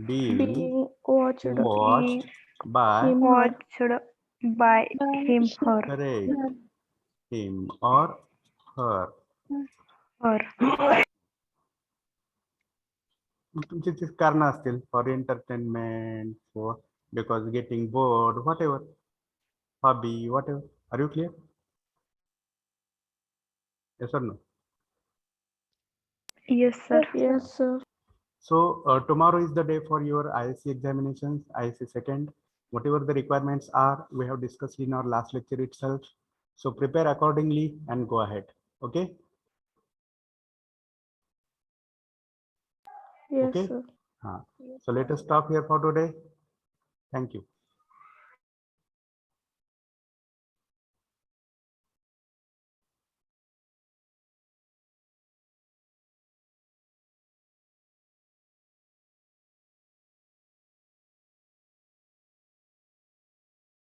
being
Being watched,
watched by
him, watched by him, her,
correct him or her?
her.
तुमची ती कारणं असतील, for entertainment, for because getting bored, whatever, hobby, whatever. Are you clear? Yes or no?
Yes, sir.
Yes sir,
So tomorrow is the day for your ISC examinations, ISC second. Whatever the requirements are, we have discussed in our last lecture itself. So prepare accordingly and go ahead. Okay.
Yes,
Okay.
sir.
So let us stop here for today. Thank you.